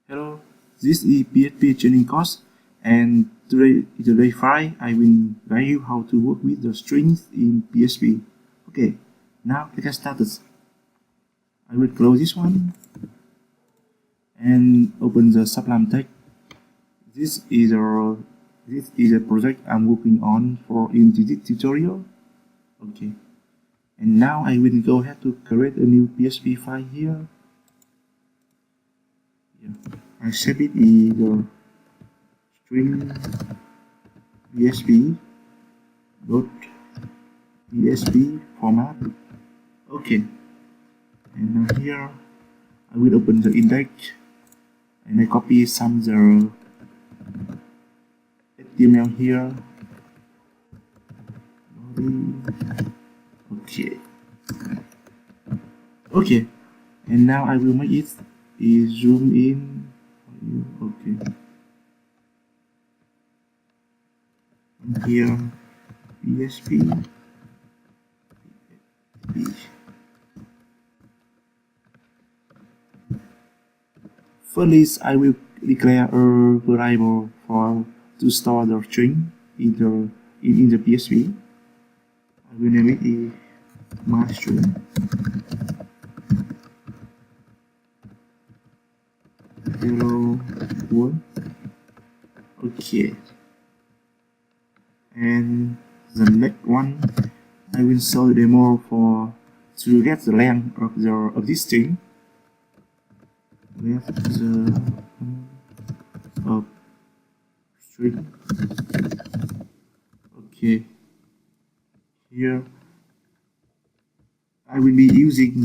Hello, this is PHP training course, and today is the day 5. I will guide you how to work with the strings in PHP. Okay, now let's get started. I will close this one and open the Sublime text. This is a project I'm working on for in this tutorial. Okay, and now I will go ahead to create a new PHP file here. I save it in the string php format. Okay, and now here I will open the index and I copy some the HTML here. Okay, and now I will make it zoom in. Okay, and here PHP. First, I will declare a variable to store the string in the PHP. I will name it mysql. Hello world. Okay, and the next one I will show the demo to get the length of this string. Get the string. Okay, here I will be using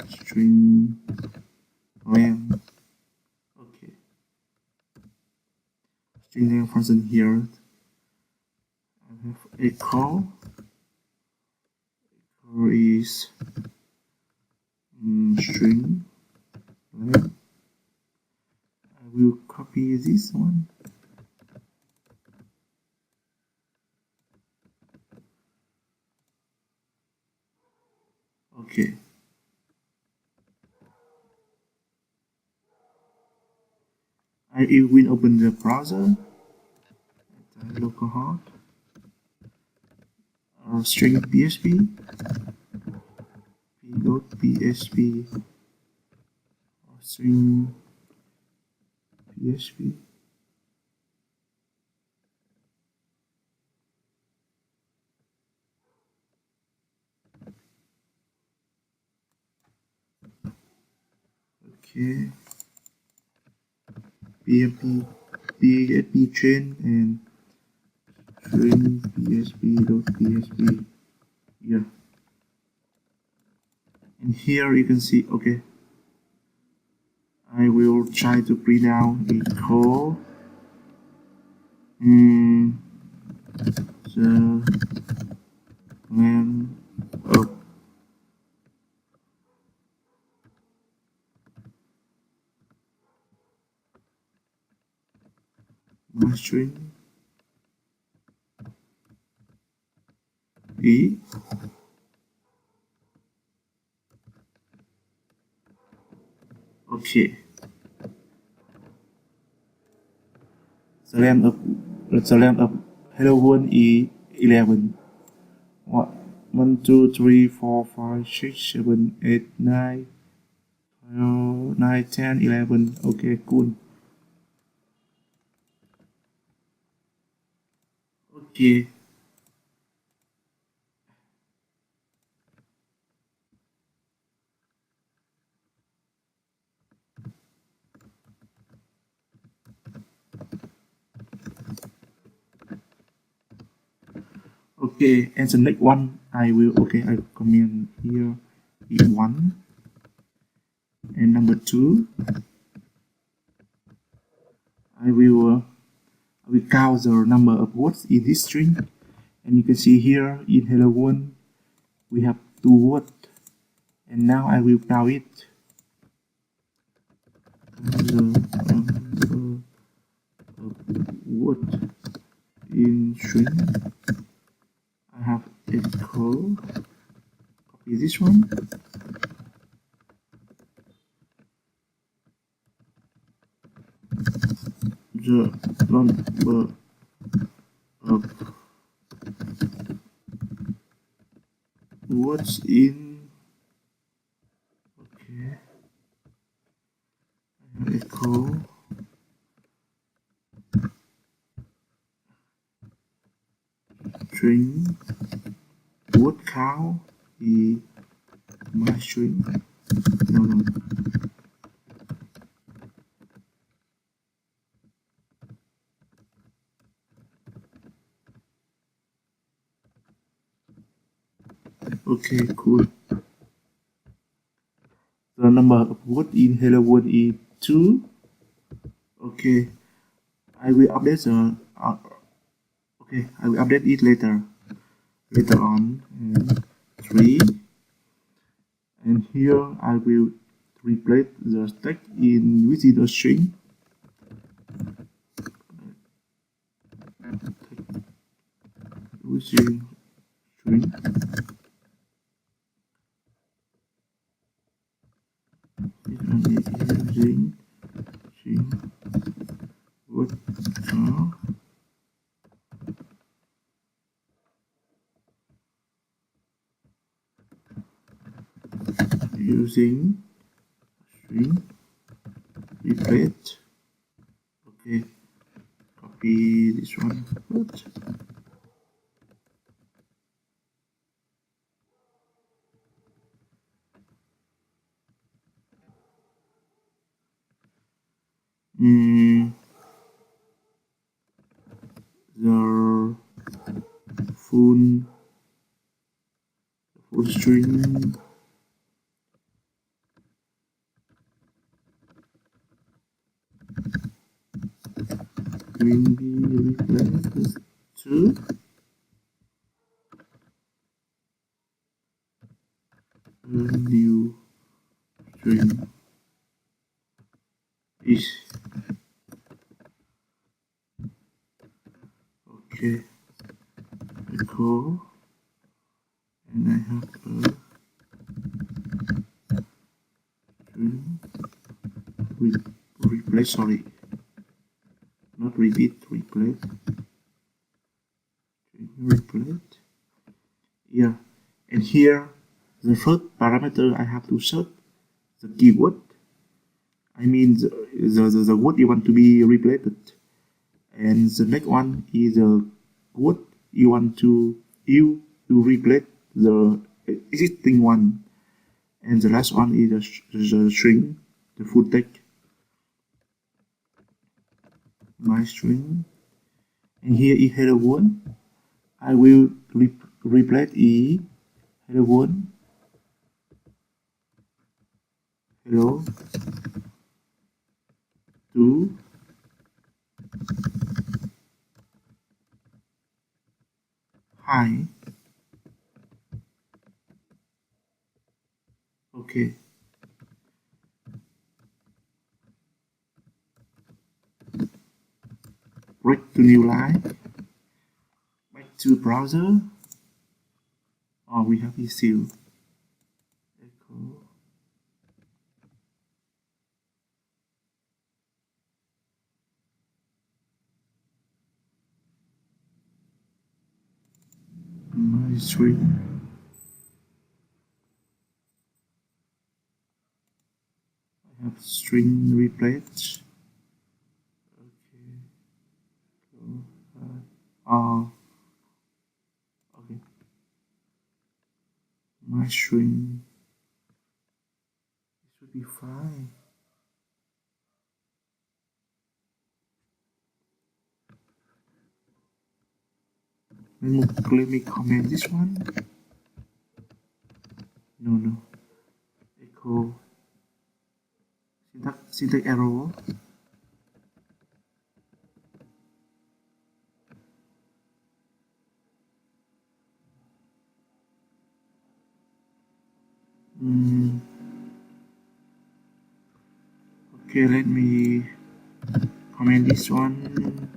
string length. Okay, string length function here. I have echo is string length. I will copy this one. Okay, I will open the browser at localhost or string PHP p.php or string PHP. Okay, PHP chain and string PHP. Here, and here you can see. Okay, I will try to print out a code. The length of my string E. Okay, the length of hello world is 11. 1, 2, 3, 4, 5, 6, 7, 8, 9, 10, 11. Okay, cool. Okay. Okay, and the next one I comment here E1 and number 2. I will count the number of words in this string, and you can see here in hello world we have 2 words, and now I will count it. Word in string. I have echo. Copy this one the number of words in, okay, echo string word count is my string. No. Okay, cool. The number of words in hello world is 2. Okay, I will update the okay, I will update it later on. And 3, and here I will replace the text in within a string within string. Using string word count using string replace. Okay, copy this one. What? The full string will be replaced to a new string is okay. Echo, and I have a string with replace, sorry, not repeat, replace, yeah. And here the first parameter I have to set the keyword, I mean the word you want to be replaced, and the next one is the word you want to use to replace the existing one, and the last one is the string, the full text, my string. And here is hello world. I will replace is hello world, hello to hi. Okay, break to new line, back to browser. Oh, we have issue. Echo. My string. I have string replace. Okay. Okay. My string. It should be fine. Let me comment this one. No. Echo. Syntax error. Okay, let me comment this one.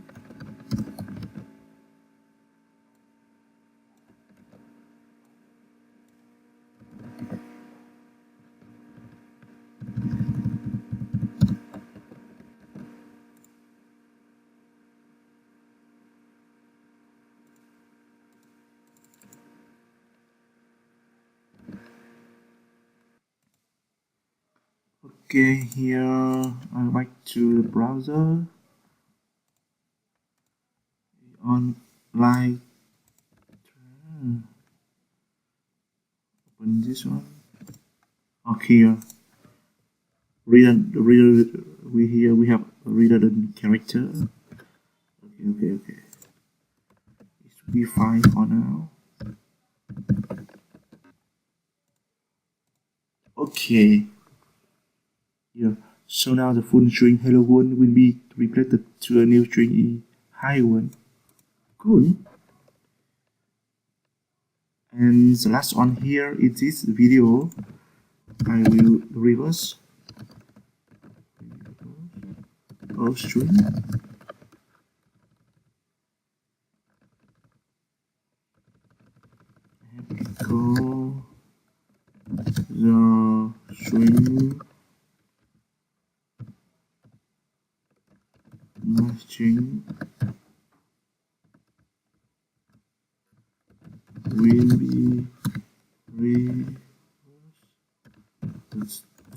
Okay, here I back to the browser on like open this one. Okay, here we have redundant character. Okay. It should be fine for now. Okay. Here. So now the full string hello world will be replaced to a new string hi one. Cool. And the last one here is this video. I will reverse of string. Echo the string matching will be reversed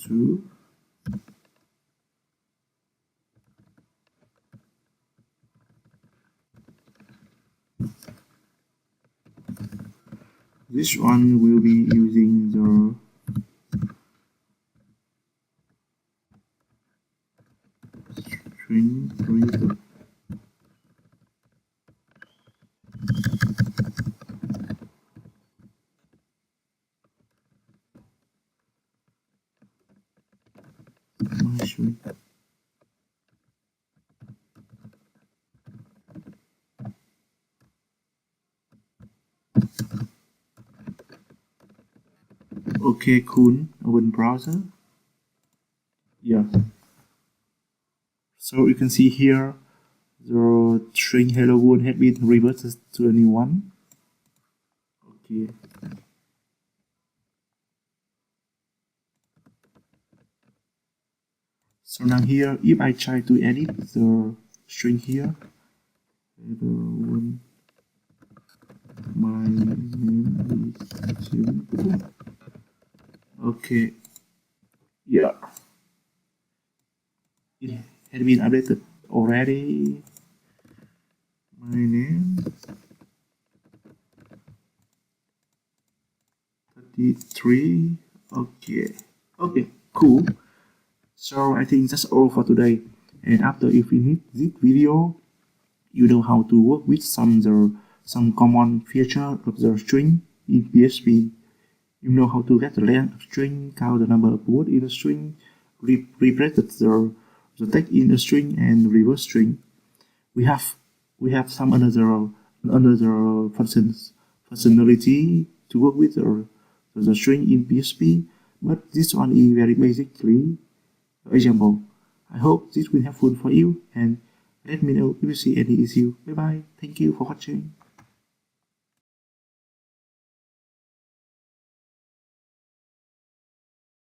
to this one will be using the string reader. Okay, cool. Open browser. Yeah. So you can see here the string hello world has been reversed to a new one. Okay. So now here, if I try to edit the string here, my name is Jim. Okay. Yeah. It had been updated already. My name 33. Okay, cool. So I think that's all for today. And after you finish this video, you know how to work with some common feature of the string in PHP. You know how to get the length of string, count the number of words in a string, replace the text in a string, and reverse string. We have some another functionality to work with the string in PHP, but this one is very basically example. I hope this will helpful for you, and let me know if you see any issue. Bye bye. Thank you for watching.